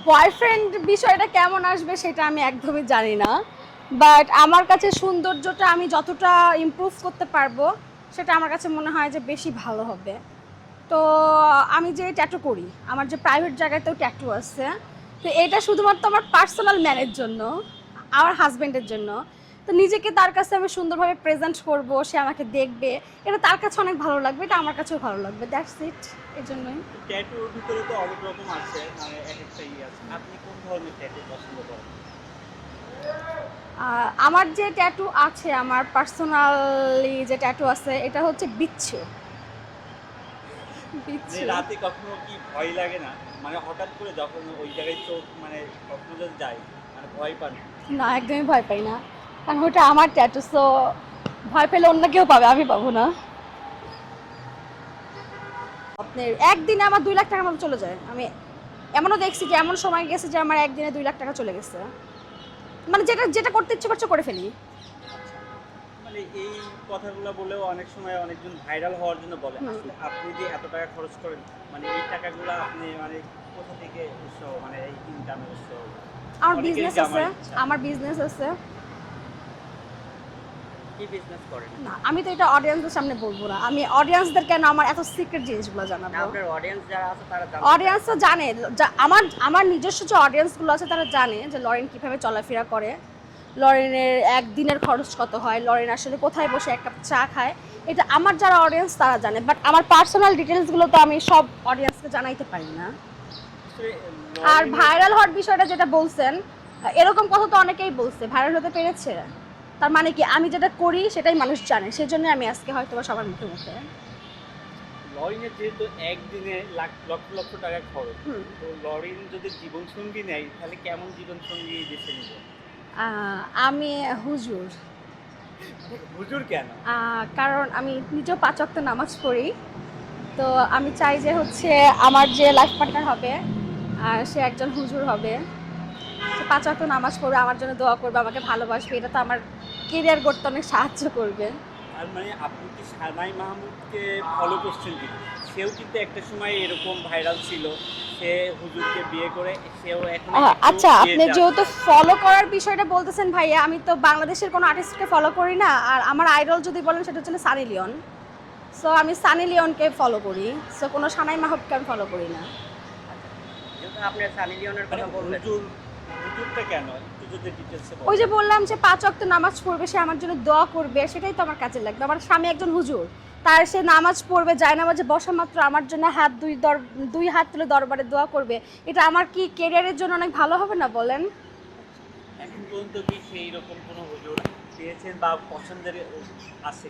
Boyfriend বিষয়টা কেমন আসবে সেটা আমি একদমই জানি না, বাট আমার কাছে সৌন্দর্যটা আমি যতটা ইমপ্রুভ করতে পারবো সেটা আমার কাছে মনে হয় যে বেশি ভালো হবে। তো আমি যে ট্যাটু করি, আমার যে প্রাইভেট জায়গাতেও ট্যাটু আছে, তো এটা শুধুমাত্র আমার পার্সোনাল ম্যানের জন্য, আমার হাজব্যান্ডের জন্য। তো নিজেকে তার কাছে আমি সুন্দরভাবে প্রেজেন্ট করব, সে আমাকে দেখবে, এটা তার কাছে অনেক ভালো লাগবে, এটা আমার কাছেও ভালো লাগবে, দ্যাটস ইট। এই জন্যই। ট্যাটুর ভিতরে তো অনেক রকম আছে, মানে একেকটা আছে। আপনি কোন ধরনের ট্যাটু পছন্দ করেন? আমার যে ট্যাটু আছে, আমার পার্সোনালি যে ট্যাটু আছে, এটা হচ্ছে বিচ্ছু। যে বিচ্ছু। রাতে কখনো কি ভয় লাগে না? মানে হঠাৎ করে যখন ওই জায়গায় চোখ মানে কখনো যদি যায়, মানে ভয় পান? না, একদমই ভয় পাই না, কারণ ওটা আমার ট্যাটু, সো ভয় পেলে অন্য কেউ পাবে, আমি পাবো না। আপনার একদিনে আমার 2 লাখ টাকার মতো চলে যায়। আমি এমনও দেখছি যে এমন সময় গেছে যে আমার একদিনে 2 লাখ টাকা চলে গেছে। মানে যেটা যেটা করতে ইচ্ছে করছে করে ফেলি। মানে এই কথাগুলো বলেও অনেক সময় অনেকজন ভাইরাল হওয়ার জন্য বলে, হুম। আসলে আপনি যে এত টাকা খরচ করেন, মানে এই টাকাগুলো আপনি মানে কোথা থেকে উৎস, মানে এই ইনকামের উৎস? আমার অনেকেরই বিজনেস আছে। জামার ইচ্ছা। আমার বিজনেস আছে। কি বিজনেস করেন? না, আমি তো এটা অডিয়েন্সের সামনে বলবো না। আমি অডিয়েন্সদের কেন আমার এত সিক্রেট জিনিসগুলো না, জানাবো? আপনার অডিয়েন্স যারা আছে তারা জানতে অডিয়েন্স তো জানে, আমার আমার নিজস্ব যে অডিয়েন্সগুলো আছে তারা জানে যে লরেন কীভাবে চলাফেরা করে, লরেনের একদিনের খরচ কত হয়, লরেন আসলে কোথায় বসে এক কাপ চা খায়। এটা আমার যারা অডিয়েন্স তারা জানে, বাট আমার পার্সোনাল ডিটেলসগুলো তো আমি সব অডিয়েন্সকে জানাইতে পারি না। আসলে আর লরিং ভাইরাল হওয়ার বিষয়টা যেটা বলছেন, এরকম কথা তো অনেকেই বলছে, ভাইরাল হতে পেরেছে, তার মানে কি আমি যেটা করি সেটাই মানুষ জানে, সেজন্য আমি আজকে হয়তো বা সবার মুখে মুখে। লরিংয়ে যেহেতু একদিনে লক্ষ লক্ষ টাকা খরচ, হুম। তো লরিং যদি জীবনসঙ্গী নেয় তাহলে কেমন জীবনসঙ্গী বেছে নিব? আমি হুজুর। হুজুর কেন? কারণ আমি নিজেও 5 ওয়াক্ত নামাজ পড়ি। তো আমি চাই যে হচ্ছে আমার যে লাইফ পার্টনার হবে সে একজন হুজুর হবে। সে 5 ওয়াক্ত নামাজ পড়বে, আমার জন্য দোয়া করবে, আমাকে ভালোবাসবে, এটা তো আমার কেরিয়ার গড়তে অনেক সাহায্য করবে। আর মানে আপনি কি সানাই মাহমুদকে ফলো করছেন কি? সেও কিন্তু একটা সময় এরকম ভাইরাল ছিল, সে হুজুরকে বিয়ে করে সেও এখন আচ্ছা, আপনি যেহেতু ফলো করার বিষয়টা বলতেছেন ভাইয়া, আমি তো বাংলাদেশের কোনো আর্টিস্টকে ফলো করি না, আর আমার আইডল যদি বলেন সেটা হচ্ছে সানি লিওন। সো আমি সানি লিওনকে ফলো করি, সো কোনো সানাই মাহমুদকে আমি ফলো করি না। যেহেতু আপনি সানি লিওনের কথা বললেন, হুজুরটা কেন একটু যদি ডিটেইলসে ওই বলেন। যে বললাম যে 5 ওয়াক্ত নামাজ পড়বে, সে আমার জন্য দোয়া করবে, সেটাই তো আমার কাজে লাগবে। আমার স্বামী একজন হুজুর, তার সে নামাজ পড়বে, জায়নামাজে বসা মাত্র আমার জন্য দুই হাত তুলে দরবারে দোয়া করবে, এটা আমার কি কেরিয়ারের জন্য অনেক ভালো হবে না বলেন? এখন পর্যন্ত কি সেই রকম কোনো হুজুর পেয়েছেন বা পছন্দের আছে?